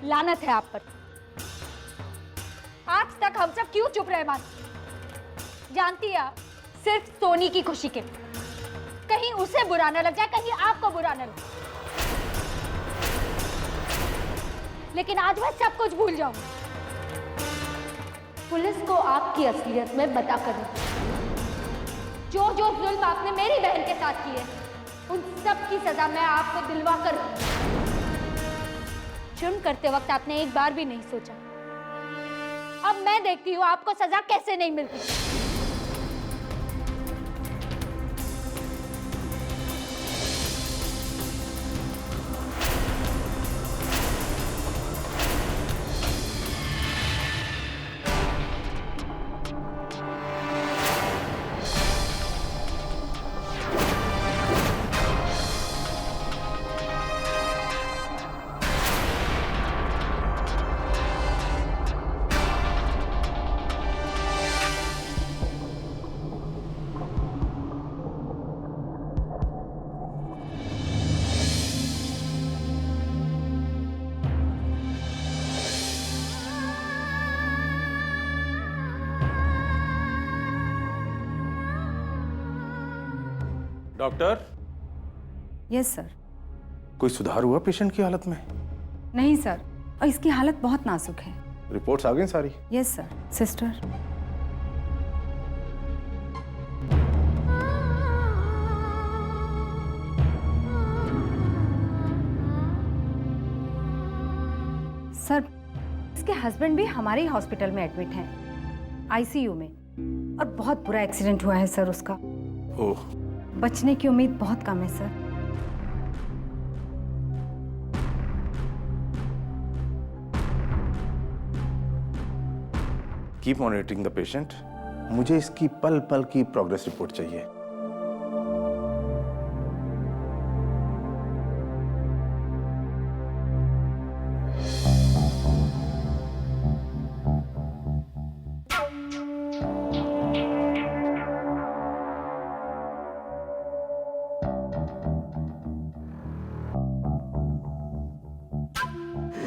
लानत है आप पर। आज तक हम सब क्यों चुप रहे माँ? जानती है आप, सिर्फ सोनी की खुशी के लिए, कहीं उसे बुरा न लग जाए, कहीं आपको बुरा न लगे। लेकिन आज मैं सब कुछ भूल जाऊंगी। पुलिस को आपकी असलियत में बता कर जो जो जुल्म आपने मेरी बहन के साथ किए, उन सब की सजा मैं आपको दिलवा कर जुर्म करते वक्त आपने एक बार भी नहीं सोचा। अब मैं देखती हूँ आपको सजा कैसे नहीं मिलती। डॉक्टर। Yes sir. कोई सुधार हुआ पेशेंट की हालत में? नहीं सर, और इसकी हालत बहुत नाजुक है। रिपोर्ट्स आ गई सारी? Yes sir. सिस्टर, सर इसके हस्बैंड भी हमारे ही हॉस्पिटल में एडमिट हैं, आईसीयू में, और बहुत बुरा एक्सीडेंट हुआ है सर उसका। ओह। बचने की उम्मीद बहुत कम है sir. Keep monitoring the patient. मुझे इसकी पल पल की प्रोग्रेस रिपोर्ट चाहिए।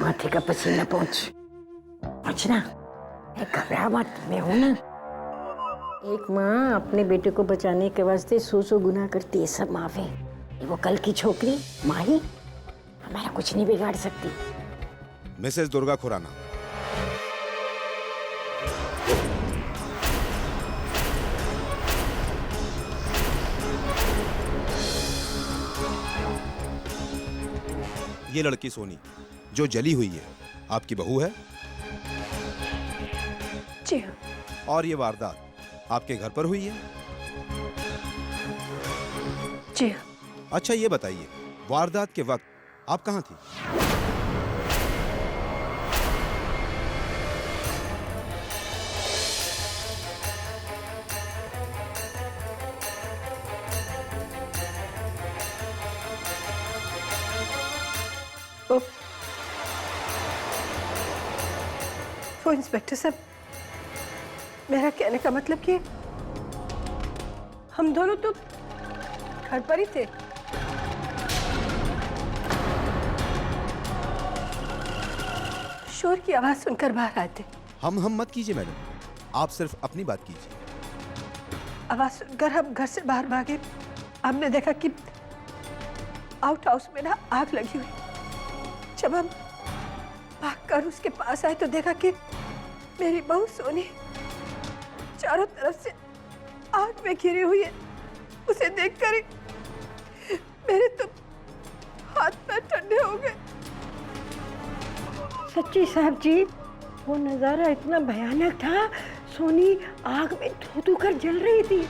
माथे का पसीना पहुंचना। घबरा मत, मैं हूं ना। एक माँ अपने बेटे को बचाने के वास्ते सौ गुनाह करती है, सब माफ है। वो कल की छोकरी माही हमारा कुछ नहीं बिगाड़ सकती। मिसेस दुर्गा खुराना, ये लड़की सोनी जो जली हुई है आपकी बहू है? जी हाँ। और ये वारदात आपके घर पर हुई है? जी हाँ। अच्छा ये बताइए, वारदात के वक्त आप कहाँ थी? वो इंस्पेक्टर साहब, मेरा कहने का मतलब कि हम दोनों तो घर पर ही थे। शोर की आवाज सुनकर बाहर आए थे। हम मत कीजिए मैडम, आप सिर्फ अपनी बात कीजिए। आवाज सुनकर हम घर से बाहर भागे। हमने देखा कि आउट हाउस में ना आग लगी हुई। जब हम भागकर उसके पास आए तो देखा कि मेरी बहू सोनी चारों तरफ से आग में घिरी हुई है। उसे देखकर ही मेरे तो हाथ पैर ठंडे हो गए। सच्ची साहब जी, वो नजारा इतना भयानक था। सोनी आग में धू कर जल रही थी।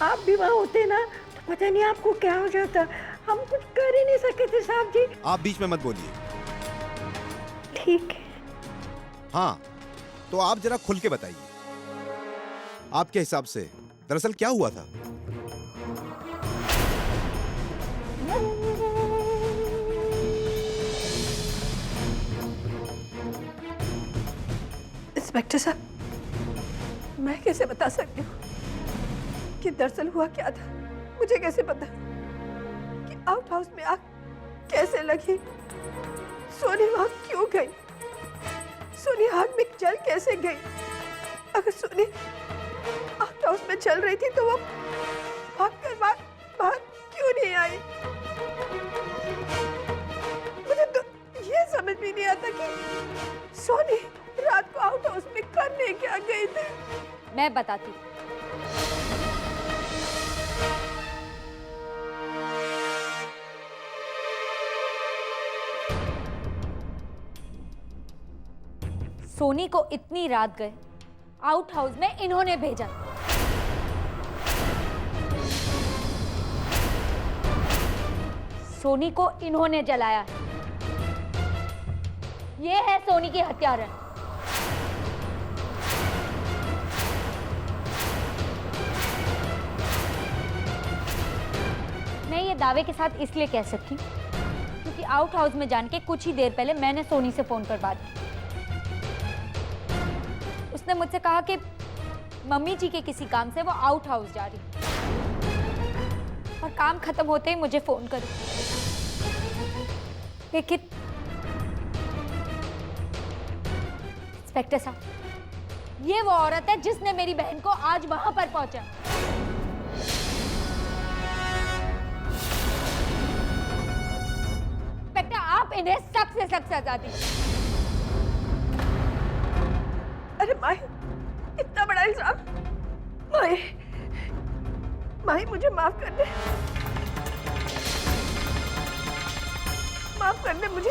आप भी वहां होते ना तो पता नहीं आपको क्या हो जाता। हम कुछ कर ही नहीं सके थे साहब जी। आप बीच में मत बोलिए। ठीक है। हाँ, तो आप जरा खुल के बताइए, आपके हिसाब से दरअसल क्या हुआ था? इंस्पेक्टर साहब, मैं कैसे बता सकती हूँ कि दरअसल हुआ क्या था? मुझे कैसे पता कि आउट हाउस में आग कैसे लगी? सोनी वहां क्यों गई? सोनी आग में जल कैसे गई? अगर सोनी आउट हाउस में चल रही थी तो वो भागकर बाहर क्यों नहीं आई? मुझे तो ये समझ भी नहीं आता कि सोनी रात को आउट हाउस में करने क्या गई थी। मैं बताती हूँ। सोनी को इतनी रात गए आउट हाउस में इन्होंने भेजा। सोनी को इन्होंने जलाया है। ये है सोनी की हत्यारा। मैं ये दावे के साथ इसलिए कह सकती हूँ क्योंकि आउट हाउस में जाने के कुछ ही देर पहले मैंने सोनी से फोन पर बात की। उसने मुझसे कहा कि मम्मी जी के किसी काम से वो आउट हाउस जा रही और काम खत्म होते ही मुझे फोन करो। लेकिन इंस्पेक्टर साहब, ये वो औरत है जिसने मेरी बहन को आज वहां पर पहुंचा। इंस्पेक्टर, आप इन्हें सख्त से सख्त सजा दीजिए। अरे माही, इतना बड़ा इल्जाम। माही मुझे माफ कर दे, माफ कर दे मुझे।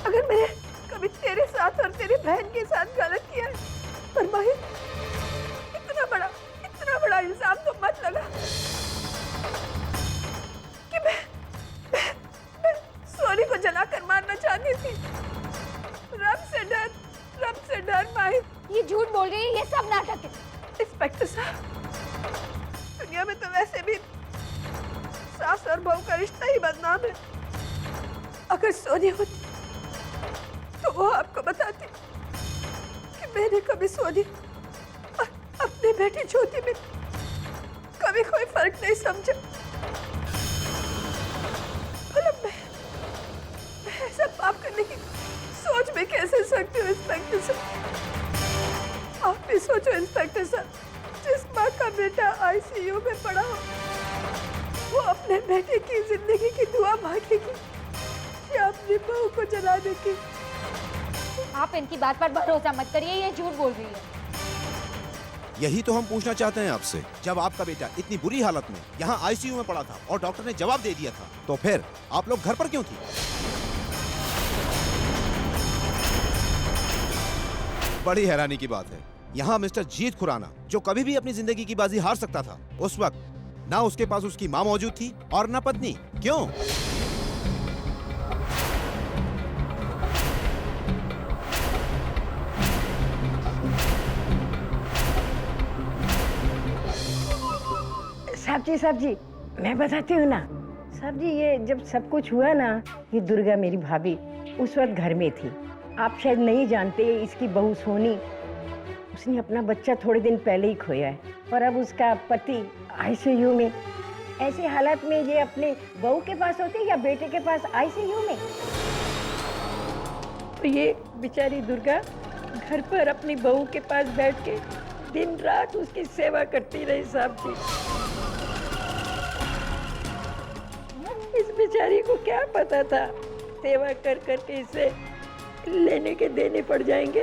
अगर मैंने कभी तेरे साथ और तेरी बहन के साथ गलत किया है, पर माही इतना बड़ा इल्जाम तो मत लगा कि मैं सोनी को जलाकर मारना चाहती थी। रब से डर माही। ये झूठ बोल रही है, ये सब नाटक है। इंस्पेक्टर साहब, दुनिया में तो वैसे भी सास और बहू का रिश्ता ही बदनाम है। अगर सोनी होती तो वो आपको बताती कि मैंने कभी सोनी और अपनी बेटी ज्योति में कभी कोई फर्क नहीं समझा। मतलब मैं ऐसा पाप करने की सोच में कैसे सकती हूँ इंस्पेक्टर साहब? आप भी सोचो इंस्पेक्टर साहब, जिस माँ का बेटा आईसीयू में पड़ा हो, वो अपने बेटे की जिंदगी की दुआ मांगेगी या अपनी बहू को जलाने की? आप इनकी बात पर भरोसा मत करिए, ये झूठ बोल रही है। यही तो हम पूछना चाहते हैं आपसे। जब आपका बेटा इतनी बुरी हालत में यहाँ आईसीयू में पड़ा था और डॉक्टर ने जवाब दे दिया था, तो फिर आप लोग घर पर क्यों थी? बड़ी हैरानी की बात है, यहाँ मिस्टर जीत खुराना, जो कभी भी अपनी जिंदगी की बाजी हार सकता था, उस वक्त ना उसके पास उसकी माँ मौजूद थी और ना पत्नी। क्यों? साहब जी, मैं बताती हूँ ना। साहब जी, ये जब सब कुछ हुआ ना, ये दुर्गा मेरी भाभी उस वक्त घर में थी। आप शायद नहीं जानते, इसकी बहू सोनी, उसने अपना बच्चा थोड़े दिन पहले ही खोया है और अब उसका पति आईसीयू में। ऐसे हालात में ये अपने बहू के पास होती या बेटे के पास आईसीयू में? तो ये बेचारी दुर्गा घर पर अपनी बहू के पास बैठ के दिन रात उसकी सेवा करती रही। साहब जी, इस बेचारी को क्या पता था सेवा कर करके इसे लेने के देने पड़ जाएंगे।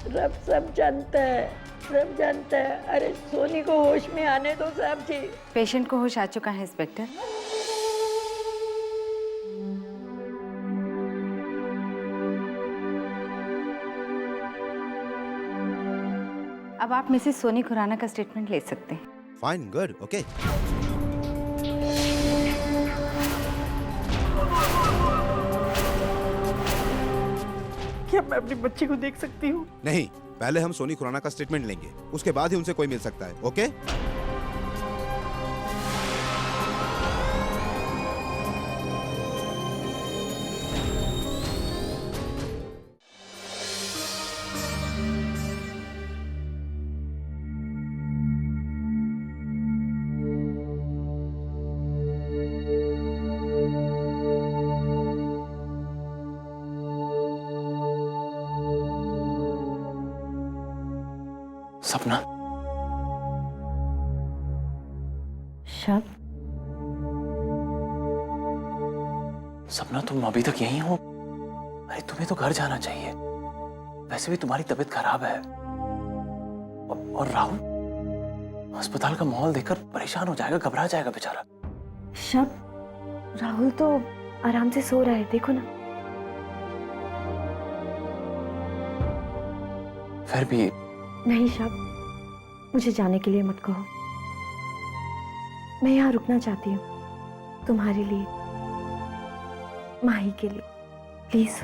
रब सब जानता है, सब जानता है। अरे सोनी को होश में आने दो साहब जी। पेशेंट को होश आ चुका है इंस्पेक्टर। अब आप मिसेस सोनी खुराना का स्टेटमेंट ले सकते हैं। Fine, good, okay. क्या मैं अपनी बच्ची को देख सकती हूँ? नहीं, पहले हम सोनी खुराना का स्टेटमेंट लेंगे, उसके बाद ही उनसे कोई मिल सकता है, ओके? सपना, शब, सपना तुम अभी तक यहीं हो? अरे तुम्हें तो घर जाना चाहिए, वैसे भी तुम्हारी तबीयत खराब है। और राहुल अस्पताल का माहौल देखकर परेशान हो जाएगा, घबरा जाएगा बेचारा। शब, राहुल तो आराम से सो रहा है, देखो ना। फिर भी नहीं शब, मुझे जाने के लिए मत कहो। मैं यहाँ रुकना चाहती हूँ, तुम्हारे लिए, माही के लिए, प्लीज।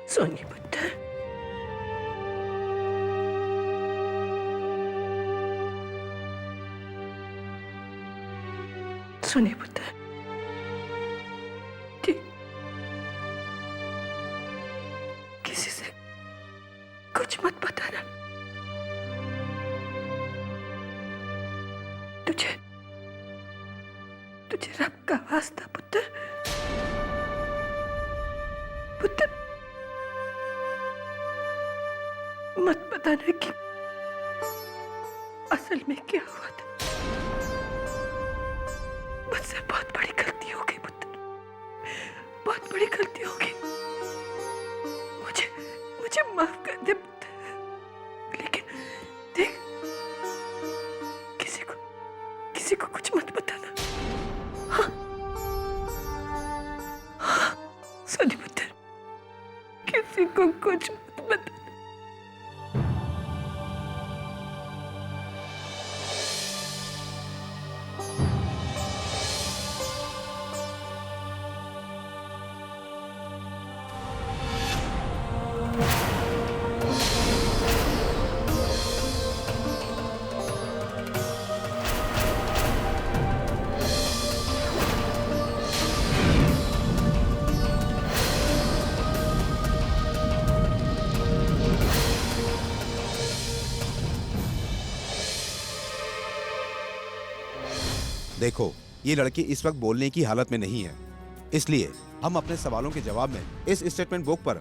सोनी पुत्र, सोनी पुत्र, ठीक, किसी से कुछ मत बताना। तुझे तुझे रब का वास्ता पुत्र, पुत्र, मत बताना कि असल में क्या हुआ था। मुझसे बहुत बड़ी गलती हो गई पुत्र, बहुत बड़ी गलती हो गई। मुझे मुझे माफ कर दे पुत्र। लेकिन देख, किसी को कुछ मत बताना। हाँ, हाँ, सुनी पुत्र, किसी को कुछ मत बताना। देखो, ये लड़की इस वक्त बोलने की हालत में नहीं है, इसलिए हम अपने सवालों के जवाब में इस स्टेटमेंट बुक पर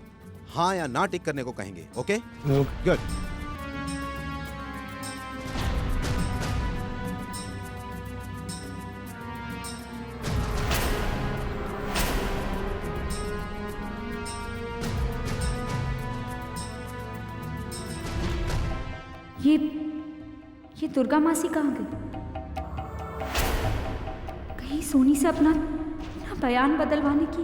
हाँ या ना टिक करने को कहेंगे। ओके? गुड। ये दुर्गा मासी कहाँ गई? कहीं सोनी से अपना बयान बदलवाने की।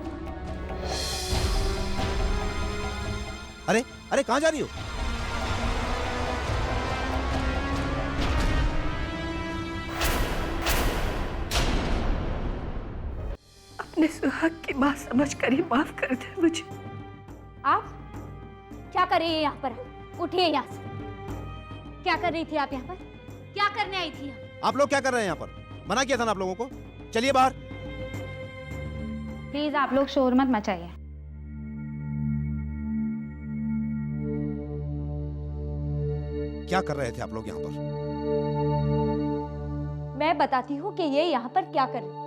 अरे अरे, कहाँ जा रही हो? अपने सुहाग की माँ समझकर ही माफ कर दे मुझे। आप क्या कर रही है यहाँ पर? उठिए यहाँ से। क्या कर रही थी आप यहाँ पर? क्या करने आई थी यहाँ? आप लोग क्या कर रहे हैं यहाँ पर? मना किया था ना आप लोगों को। चलिए बाहर। प्लीज आप लोग शोर मत मचाइए। क्या कर रहे थे आप लोग यहाँ पर? मैं बताती हूँ कि ये यहाँ पर क्या कर रही।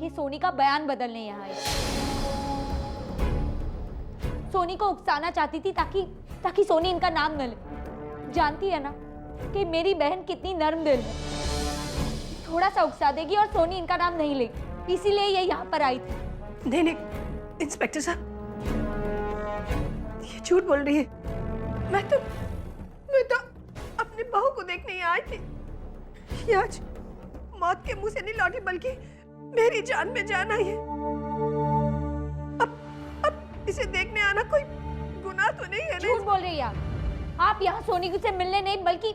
ये सोनी का बयान बदलने यहाँ आई। सोनी को उकसाना चाहती थी ताकि सोनी इनका नाम न ले। जानती है ना कि मेरी बहन कितनी नर्म दिल है। थोड़ा सा उकसा देगी और सोनी इनका नाम नहीं लेगी, इसीलिए ये यहाँ पर आई थी। नहीं, इंस्पेक्टर साहब, ये झूठ बोल रही है। मैं तो अपनी बहू को देखने ही आई थी। ये आज मौत के मुंह से नहीं लौटी बल्कि मेरी जान में जान आई है। अब इसे देखने आना कोई गुनाह तो नहीं है झूठ बोल रही है आप यहाँ सोनी से मिलने नहीं बल्कि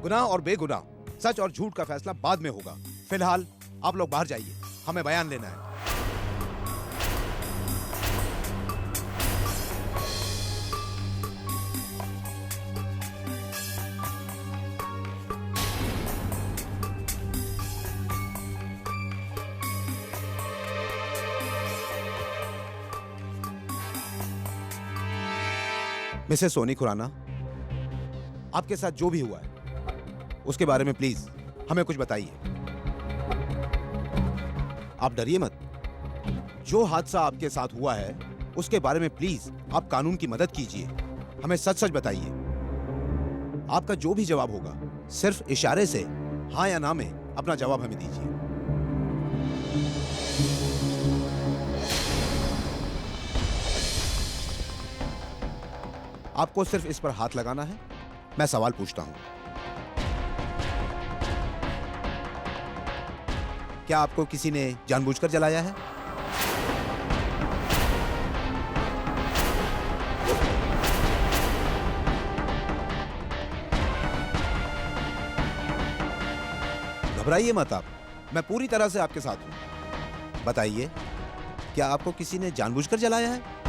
गुनाह और बेगुनाह, सच और झूठ का फैसला बाद में होगा। फिलहाल आप लोग बाहर जाइए, हमें बयान लेना है। मिसेस सोनी खुराना, आपके साथ जो भी हुआ है उसके बारे में प्लीज हमें कुछ बताइए। आप डरिए मत। जो हादसा आपके साथ हुआ है उसके बारे में प्लीज आप कानून की मदद कीजिए। हमें सच सच बताइए। आपका जो भी जवाब होगा सिर्फ इशारे से हाँ या ना में अपना जवाब हमें दीजिए। आपको सिर्फ इस पर हाथ लगाना है। मैं सवाल पूछता हूं, क्या आपको किसी ने जानबूझकर जलाया है? घबराइए मत आप, मैं पूरी तरह से आपके साथ हूं। बताइए, क्या आपको किसी ने जानबूझकर जलाया है?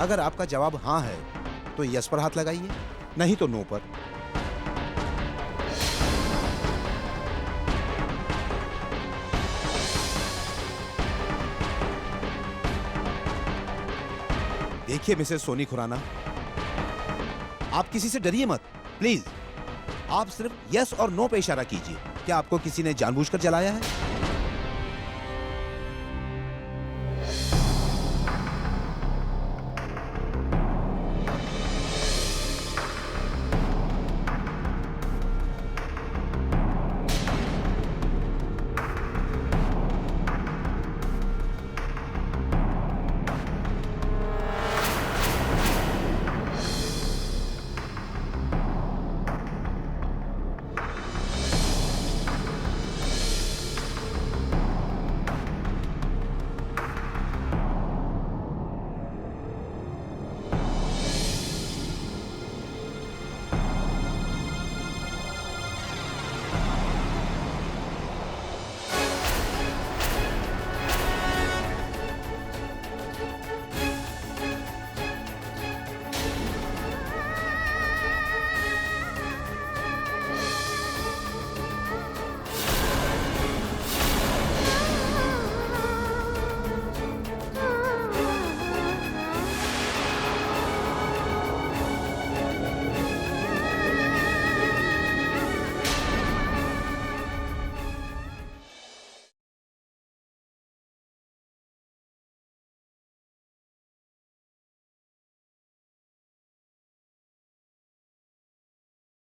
अगर आपका जवाब हाँ है तो यस पर हाथ लगाइए, नहीं तो नो पर। देखिए मिसेस सोनी खुराना, आप किसी से डरिए मत प्लीज। आप सिर्फ यस और नो पे इशारा कीजिए। क्या आपको किसी ने जानबूझकर जलाया है?